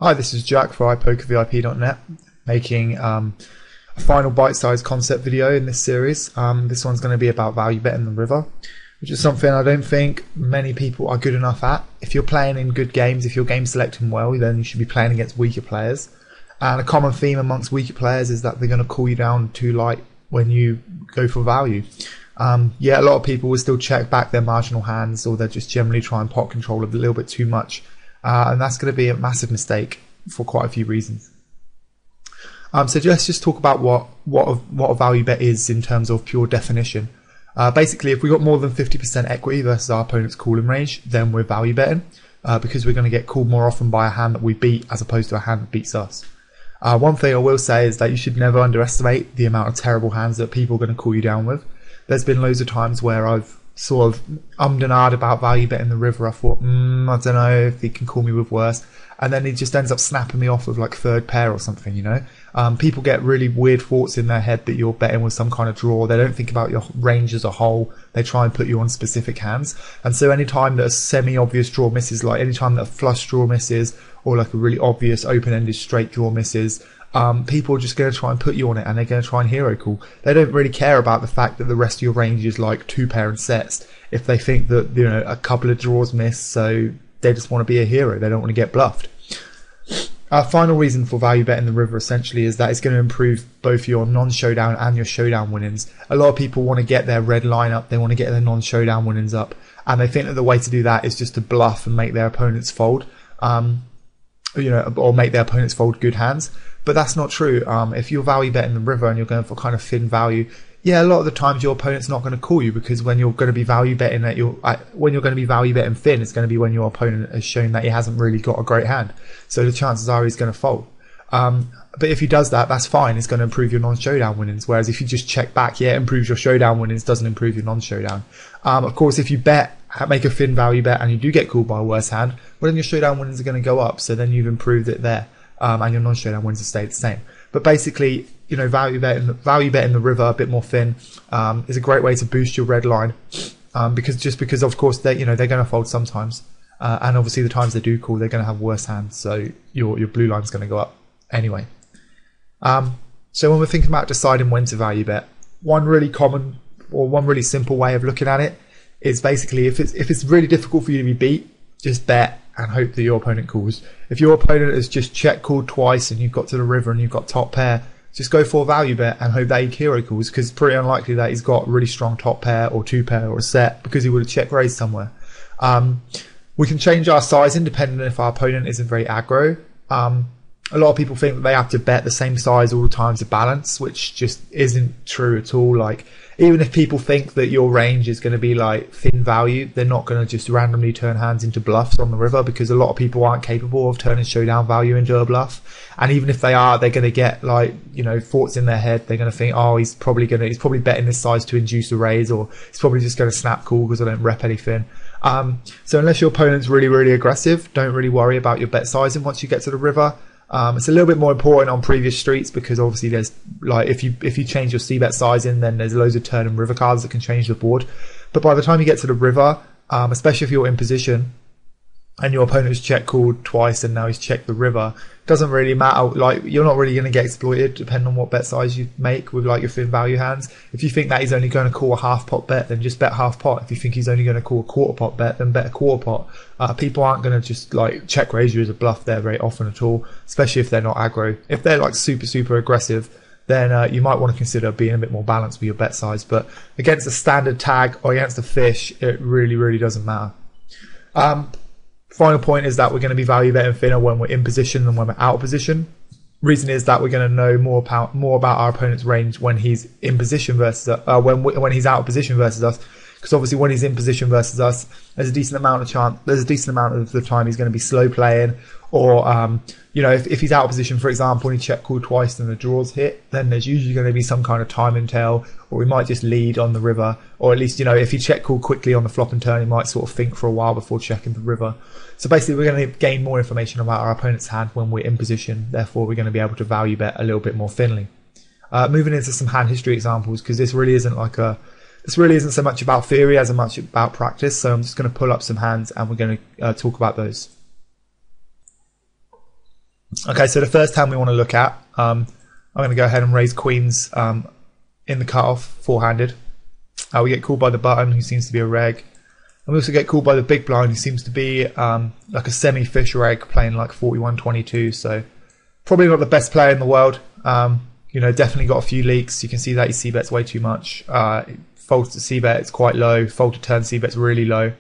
Hi, this is Jack for iPokerVIP.net, making a final bite-sized concept video in this series. This one's going to be about value betting the river, which is something I don't think many people are good enough at. If you're playing in good games, if you're game selecting well, then you should be playing against weaker players. And a common theme amongst weaker players is that they're going to call you down too light when you go for value. Yeah, a lot of people will still check back their marginal hands, or they'll just generally try and pot control a little bit too much. And that's going to be a massive mistake for quite a few reasons. So let's just talk about what a value bet is in terms of pure definition. Basically, if we got more than 50% equity versus our opponent's calling range, then we're value betting because we're going to get called more often by a hand that we beat as opposed to a hand that beats us. One thing I will say is that you should never underestimate the amount of terrible hands that people are going to call you down with. There's been loads of times where I've sort of ummed and ahed about value betting the river. I thought, I don't know if he can call me with worse. And then he just ends up snapping me off with like third pair or something, you know. People get really weird thoughts in their head that you're betting with some kind of draw. They don't think about your range as a whole. They try and put you on specific hands. And so any time that a semi-obvious draw misses, like any time that a flush draw misses, or like a really obvious open-ended straight draw misses, people are just going to try and put you on it, and they're going to try and hero call. They don't really care about the fact that the rest of your range is like two pair and sets. If they think that, you know, a couple of draws miss, so they just want to be a hero, they don't want to get bluffed. Our final reason for value betting the river essentially is that it's going to improve both your non-showdown and your showdown winnings. A lot of people want to get their red line up, they want to get their non-showdown winnings up, and they think that the way to do that is just to bluff and make their opponents fold. You know, or make their opponents fold good hands, but that's not true. If you're value betting the river and you're going for kind of thin value, yeah, a lot of the times your opponent's not going to call you, because when you're going to be value betting when you're going to be value betting thin, it's going to be when your opponent has shown that he hasn't really got a great hand. So the chances are he's going to fold. But if he does that, that's fine. It's going to improve your non-showdown winnings. Whereas if you just check back, yeah, it improves your showdown winnings, doesn't improve your non-showdown. Of course, if you make a thin value bet and you do get called by a worse hand, well, then your showdown winnings are going to go up. So then you've improved it there, and your non-showdown winnings have stayed the same. But basically, you know, value betting the river a bit more thin is a great way to boost your red line, because of course they're going to fold sometimes, and obviously the times they do call, they're going to have worse hands, so your blue line's going to go up anyway. So when we're thinking about deciding when to value bet, one really common or one really simple way of looking at it is basically if it's really difficult for you to be beat, just bet and hope that your opponent calls. If your opponent has just check called twice and you've got to the river and you've got top pair, just go for a value bet and hope that he hero calls, because it's pretty unlikely that he's got really strong top pair or two pair or a set, because he would have check raised somewhere. We can change our sizing depending on if our opponent isn't very aggro. A lot of people think that they have to bet the same size all the time to balance, which just isn't true at all. Like, even if people think that your range is going to be like thin value, they're not going to just randomly turn hands into bluffs on the river, because a lot of people aren't capable of turning showdown value into a bluff. And even if they are, they're going to get like, you know, thoughts in their head. They're going to think, oh, he's probably betting this size to induce a raise, or he's probably just going to snap call because I don't rep anything. So unless your opponent's really, really aggressive, don't really worry about your bet sizing once you get to the river. It's a little bit more important on previous streets, because obviously there's like, if you change your c-bet sizing, then there's loads of turn and river cards that can change the board. But by the time you get to the river, especially if you're in position and your opponent has check called twice and now he's checked the river, doesn't really matter. Like, you're not really going to get exploited depending on what bet size you make with like your thin value hands. If you think that he's only going to call a half pot bet, then just bet half pot. If you think he's only going to call a quarter pot bet, then bet a quarter pot. People aren't going to just like check raise you as a bluff there very often at all, especially if they're not aggro. If they're like super aggressive, then you might want to consider being a bit more balanced with your bet size. But against a standard tag or against a fish, it really doesn't matter. Final point is that we're going to be value betting thinner when we're in position than when we're out of position. Reason is that we're going to know more about our opponent's range when he's in position versus when he's out of position versus us. Because obviously when he's in position versus us, there's a decent amount of the time he's going to be slow playing, or you know, if he's out of position, for example, and he check called twice and the draws hit, then there's usually going to be some kind of time and tail, or he might just lead on the river, or at least, you know, if he check called quickly on the flop and turn, he might sort of think for a while before checking the river. So basically we're going to gain more information about our opponent's hand when we're in position, therefore we're going to be able to value bet a little bit more thinly. Moving into some hand history examples, because this really isn't so much about theory as much about practice. So I'm just going to pull up some hands and we're going to talk about those. Okay, so the first hand we want to look at, I'm going to go ahead and raise queens in the cutoff, four-handed. We get called by the button, who seems to be a reg. And we also get called by the big blind, who seems to be like a semi-fish reg, playing like 41-22. So probably not the best player in the world. You know, definitely got a few leaks. You can see that he c-bets way too much. Fold to c-bet, it's quite low. Fold to turn c-bet's really low.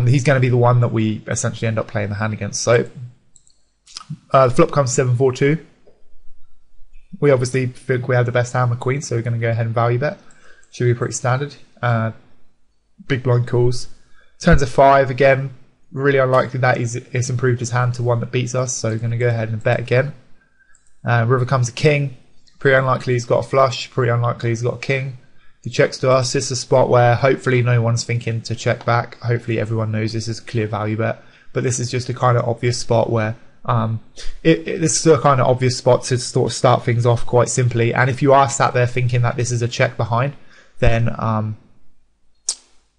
He's going to be the one that we essentially end up playing the hand against. So the flop comes 7-4-2. We obviously think we have the best hand with queen, so we're going to go ahead and value bet. Should be pretty standard. Big blind calls. Turns a 5 again. Really unlikely that he's improved his hand to one that beats us, so we're going to go ahead and bet again. River comes a king. Pretty unlikely he's got a flush. Pretty unlikely he's got a king. He checks to us. It's a spot where hopefully no one's thinking to check back. Hopefully everyone knows this is a clear value bet. But this is just a kind of obvious spot where this is a kind of obvious spot to sort of start things off quite simply. And if you are sat there thinking that this is a check behind, then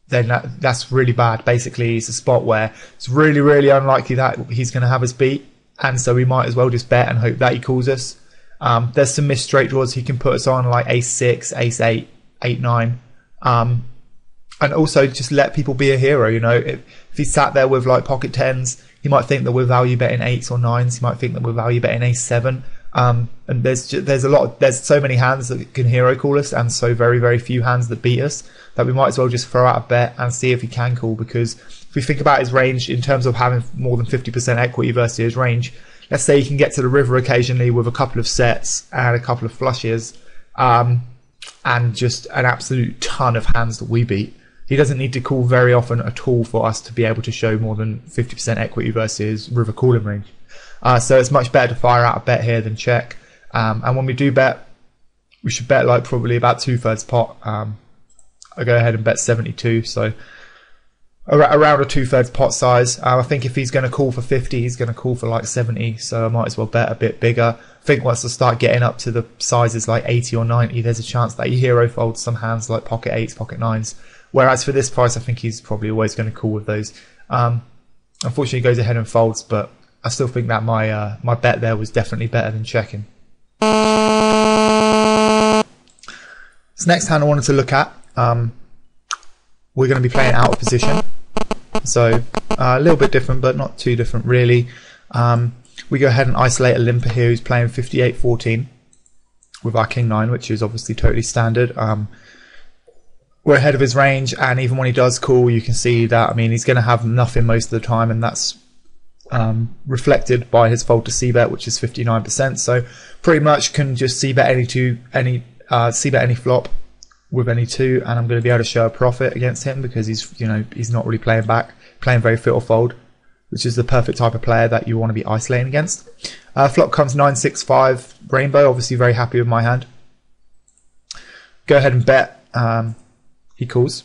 that's really bad. Basically, it's a spot where it's really, really unlikely that he's going to have us beat. And so we might as well just bet and hope that he calls us. There's some missed straight draws he can put us on, like ace-6, ace-8, 8-9, and also just let people be a hero. You know, if he sat there with like pocket tens, he might think that we're value betting 8s or 9s. He might think that we're value betting ace-7. And there's so many hands that can hero call us, and so very, very few hands that beat us, that we might as well just throw out a bet and see if he can call. Because if we think about his range in terms of having more than 50% equity versus his range, let's say he can get to the river occasionally with a couple of sets and a couple of flushes, and just an absolute ton of hands that we beat. He doesn't need to call very often at all for us to be able to show more than 50% equity versus river calling range. So it's much better to fire out a bet here than check. And when we do bet, we should bet like probably about 2/3 pot. I go ahead and bet 72. So around a 2/3 pot size. I think if he's going to call for 50, he's going to call for like 70. So I might as well bet a bit bigger. I think once I start getting up to the sizes like 80 or 90, there's a chance that he hero folds some hands like pocket 8s, pocket 9s. Whereas for this price, I think he's probably always going to call with those. Unfortunately, he goes ahead and folds, but I still think that my bet there was definitely better than checking. This next hand I wanted to look at, we're going to be playing out of position. So a little bit different, but not too different really. We go ahead and isolate a limper here who's playing 58-14 with our king 9, which is obviously totally standard. We're ahead of his range, and even when he does call, you can see that, I mean, he's going to have nothing most of the time, and that's reflected by his fold to c-bet, which is 59%. So pretty much can just c-bet c-bet any flop with any two, and I'm going to be able to show a profit against him because he's not really playing back, playing very fit or fold, which is the perfect type of player that you want to be isolating against. Flop comes 9-6-5 rainbow. Obviously very happy with my hand. Go ahead and bet. He calls.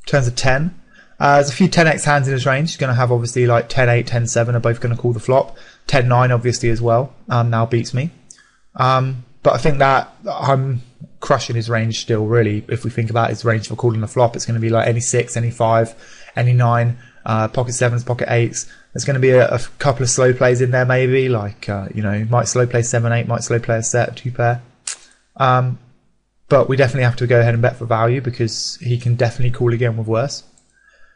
Turns a 10. There's a few 10x hands in his range. He's going to have obviously like 10-8, 10-7 are both going to call the flop. 10-9 obviously as well. Now beats me. But I think that I'm crushing his range still, really. If we think about his range for calling the flop, it's going to be like any 6, any 5, any 9, pocket 7s, pocket 8s. There's going to be a couple of slow plays in there maybe, like, might slow play 7-8, might slow play a set, 2 pair. But we definitely have to go ahead and bet for value because he can definitely call again with worse.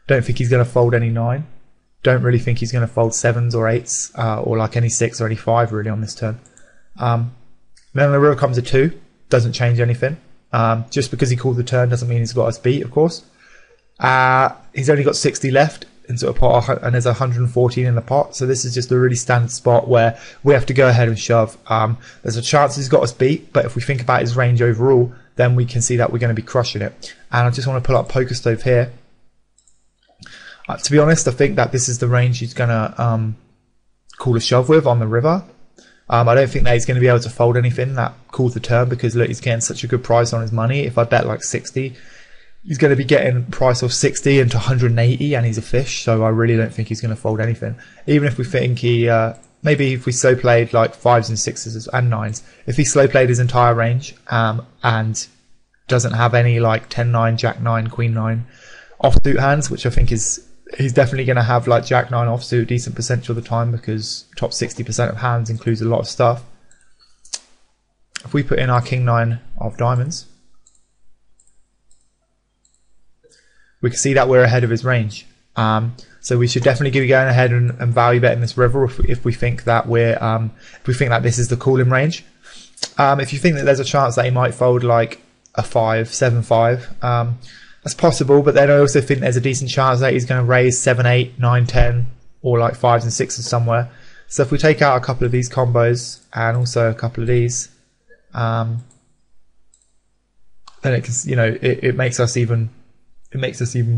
Don't think he's going to fold any 9. Don't really think he's going to fold 7s or 8s or like any 6 or any 5 really on this turn. Then the river comes a 2. Doesn't change anything. Just because he called the turn doesn't mean he's got us beat, of course. He's only got 60 left into a pot, and there's 114 in the pot. So this is just a really standard spot where we have to go ahead and shove. There's a chance he's got us beat, but if we think about his range overall, then we can see that we're going to be crushing it. And I just want to pull up Poker Stove here. To be honest, I think that this is the range he's going to call a shove with on the river. I don't think that he's going to be able to fold anything that calls the turn because look, he's getting such a good price on his money. If I bet like 60, he's going to be getting price of 60 into 180, and he's a fish, so I really don't think he's going to fold anything. Even if we think he, maybe if we slow played like 5s and 6s and 9s, if he slow played his entire range and doesn't have any like 10-9, Jack-9, Queen-9 offsuit hands, which I think is he's definitely going to have like Jack 9 offsuit a decent percentage of the time, because top 60% of hands includes a lot of stuff. If we put in our King 9 of diamonds, we can see that we're ahead of his range. So we should definitely be going ahead and value betting this river if we think that this is the calling range. If you think that there's a chance that he might fold like a 5, 7-5, that's possible, but then I also think there's a decent chance that he's going to raise 7, 8, 9, 10, or like 5s and 6s somewhere. So if we take out a couple of these combos and also a couple of these, then it can, you know, it makes us even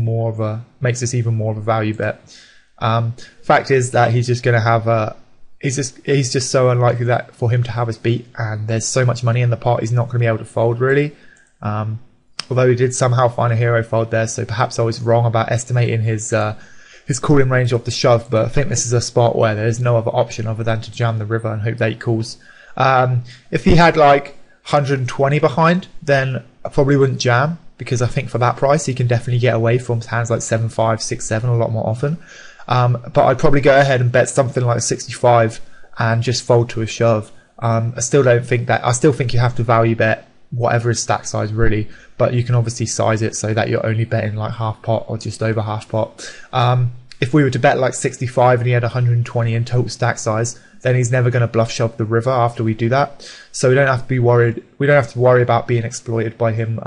more of a value bet. Fact is that he's just going to have he's just so unlikely that for him to have us beat, and there's so much money in the pot he's not going to be able to fold really. Although he did somehow find a hero fold there, so perhaps I was wrong about estimating his calling range off the shove, but I think this is a spot where there's no other option other than to jam the river and hope that he calls. If he had like 120 behind, then I probably wouldn't jam, because I think for that price he can definitely get away from hands like 7-5, 6-7 a lot more often. But I'd probably go ahead and bet something like 65 and just fold to a shove. I still think you have to value bet whatever is stack size really, but you can obviously size it so that you're only betting like half pot or just over half pot. If we were to bet like 65 and he had 120 in total stack size, then he's never going to bluff shove the river after we do that. So we don't have to be worried. We don't have to worry about being exploited by him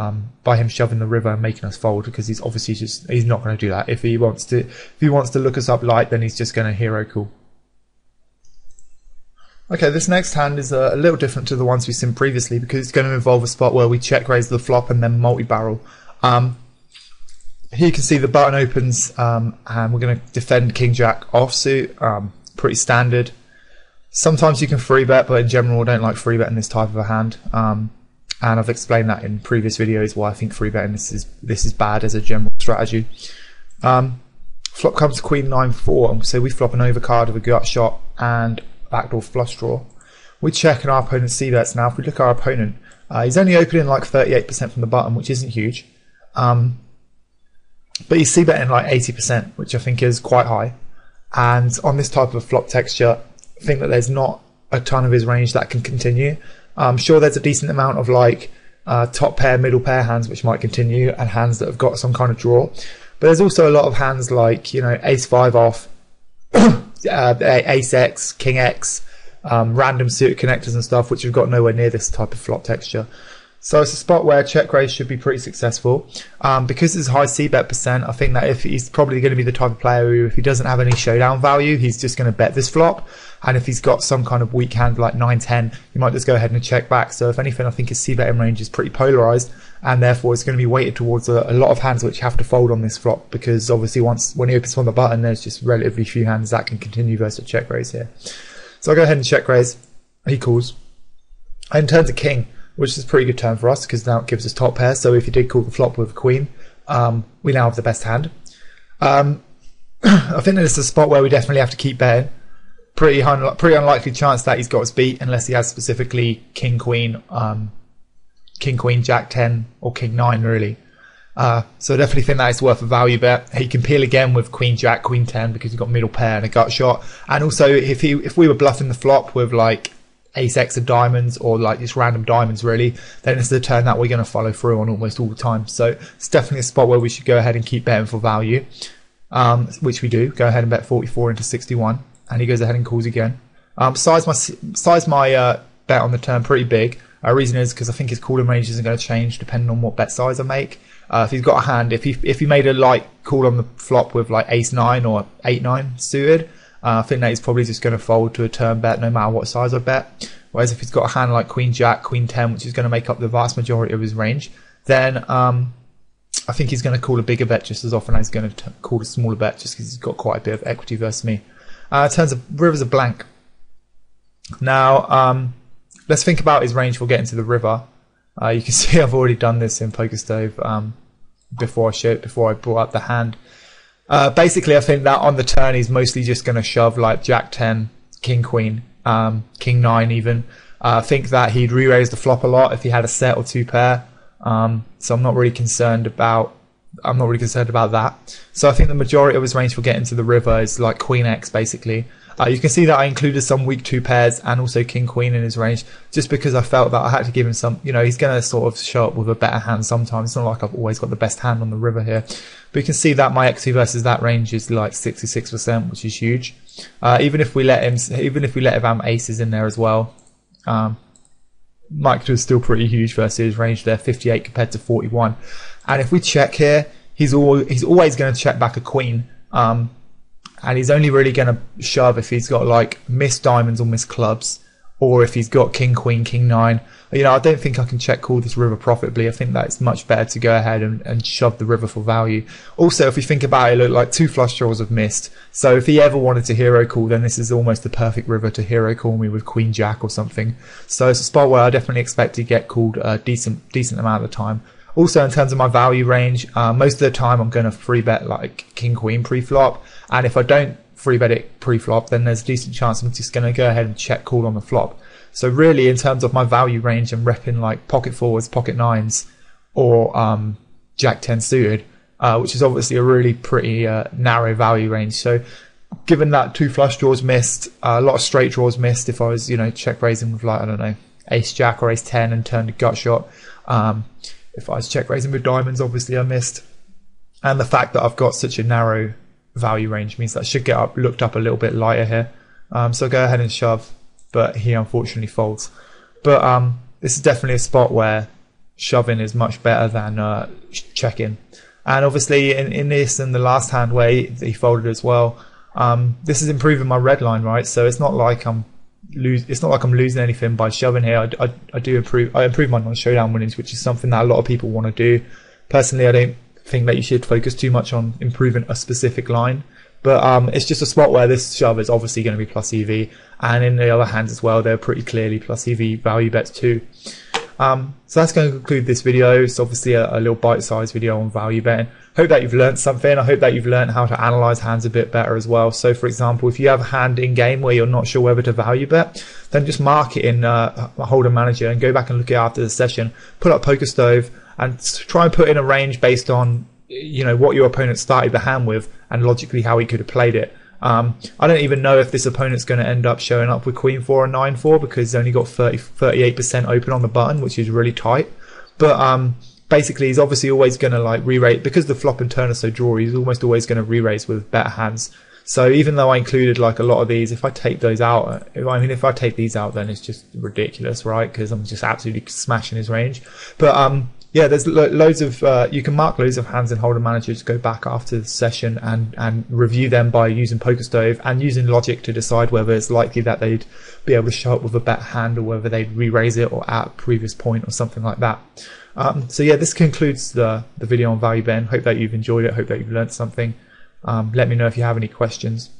shoving the river and making us fold, because he's obviously he's not going to do that. If he wants to look us up light, then he's just going to hero call. Okay, this next hand is a little different to the ones we've seen previously, because it's going to involve a spot where we check raise the flop and then multi-barrel. Here you can see the button opens, and we're going to defend King Jack offsuit. Pretty standard. Sometimes you can free bet, but in general I don't like free betting this type of a hand. And I've explained that in previous videos why I think free betting this is bad as a general strategy. Flop comes Queen 9-4, so we flop an overcard of a gut shot and backdoor flush draw. We check and our opponent see bets. Now if we look at our opponent, he's only opening like 38% from the button, which isn't huge, but he's c betting like 80%, which I think is quite high. And on this type of flop texture, I think that there's not a ton of his range that can continue. I'm sure there's a decent amount of like top pair, middle pair hands which might continue, and hands that have got some kind of draw, but there's also a lot of hands like, you know, ace 5 off, ace X, king X, random suited connectors and stuff, which have got nowhere near this type of flop texture. So it's a spot where check raise should be pretty successful. Because it's high c-bet percent, I think that if he's probably going to be the type of player who, if he doesn't have any showdown value, he's just going to bet this flop. And if he's got some kind of weak hand like 9-10, he might just go ahead and check back. So if anything, I think his c-betting range is pretty polarized, and therefore it's going to be weighted towards a lot of hands which have to fold on this flop, because obviously when he opens from the button, there's just relatively few hands that can continue versus check raise here. So I'll go ahead and check raise. He calls. And turns a king, which is a pretty good turn for us, because now it gives us top pair. So if you did call the flop with a queen, we now have the best hand. I think that it's a spot where we definitely have to keep betting. Pretty unlikely chance that he's got us beat, unless he has specifically king queen, jack 10, or king 9 really. So I definitely think that it's worth a value bet. He can peel again with queen jack, queen 10, because he's got middle pair and a gut shot. And also if we were bluffing the flop with like ace X of diamonds, or like just random diamonds really, then it's the turn that we're going to follow through on almost all the time. So it's definitely a spot where we should go ahead and keep betting for value, which we do. Go ahead and bet 44 into 61, and he goes ahead and calls again. Size my bet on the turn pretty big. Reason is because I think his calling range isn't going to change depending on what bet size I make. If he's got a hand, if he made a light call on the flop with like ace 9 or 8-9 suited, I think that he's probably just going to fold to a turn bet no matter what size I bet. Whereas if he's got a hand like queen jack, queen 10, which is going to make up the vast majority of his range, then I think he's going to call a bigger bet just as often as he's going to call a smaller bet, just because he's got quite a bit of equity versus me. Turns of river's a blank. Now let's think about his range. We'll get into the river. You can see I've already done this in PokerStove before I brought up the hand. Basically, I think that on the turn he's mostly just going to shove like jack 10, king queen, king 9 even. I think that he'd re-raise the flop a lot if he had a set or two pair. So I'm not really concerned about I'm not really concerned about that. So I think the majority of his range for getting to the river is like Queen X basically. You can see that I included some weak 2 pairs and also King Queen in his range, just because I felt that I had to give him some, he's going to sort of show up with a better hand sometimes. It's not like I've always got the best hand on the river here. But you can see that my XP versus that range is like 66%, which is huge. Even if we let him aces in there as well, Mike was still pretty huge versus his range there, 58 compared to 41. And if we check here, he's always going to check back a queen. And he's only really going to shove if he's got like missed diamonds or missed clubs, or if he's got king, queen, king, 9. I don't think I can check call this river profitably. I think that it's much better to go ahead and shove the river for value. Also, if you think about it, look, like 2 flush draws have missed. So if he ever wanted to hero call, then this is almost the perfect river to hero call me with queen, jack or something. So it's a spot where I definitely expect to get called a decent amount of the time. Also, in terms of my value range, most of the time I'm going to free bet like king, queen pre-flop. And if I don't free bet it pre-flop, then there's a decent chance I'm just going to go ahead and check call on the flop. So really, in terms of my value range, I'm repping like pocket 4s, pocket 9s, or jack 10 suited, which is obviously a really pretty narrow value range. So given that 2 flush draws missed, a lot of straight draws missed, if I was, check raising with like, I don't know, ace jack or ace 10 and turned a gut shot. If I was check raising with diamonds, obviously I missed. And the fact that I've got such a narrow value range means that I should get looked up a little bit lighter here. So go ahead and shove, but he unfortunately folds. But this is definitely a spot where shoving is much better than checking. And obviously in this and the last hand where he folded as well, this is improving my red line, right? So it's not like I'm losing anything by shoving here. I improve my non-showdown winnings, which is something that a lot of people want to do. Personally, I don't think that you should focus too much on improving a specific line, but it's just a spot where this shove is obviously going to be plus EV, and in the other hands as well, they're pretty clearly plus EV value bets too. So that's going to conclude this video. It's obviously a little bite-sized video on value betting. Hope that you've learned something. I hope that you've learned how to analyze hands a bit better as well. So for example, if you have a hand in game where you're not sure whether to value bet, then just mark it in Holder Manager and go back and look at it after the session. Put up Poker Stove and try and put in a range based on what your opponent started the hand with and logically how he could have played it. I don't even know if this opponent's going to end up showing up with Queen 4 and 9-4 because he's only got 38% open on the button, which is really tight. But basically, he's obviously always going to like re-raise because the flop and turn are so drawy. He's almost always going to re-raise with better hands. So even though I included like a lot of these, if I take those out, if I take these out, then it's just ridiculous, right? Because I'm just absolutely smashing his range. But yeah, there's loads of you can mark loads of hands in Holder Manager to go back after the session and review them by using Poker Stove and using logic to decide whether it's likely that they'd be able to show up with a better hand or whether they'd re-raise it or at a previous point or something like that. So yeah, this concludes the video on value betting. Hope that you've enjoyed it. Hope that you've learned something. Let me know if you have any questions.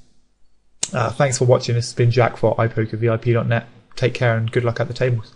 Thanks for watching. This has been Jack for iPokerVIP.net. Take care and good luck at the tables.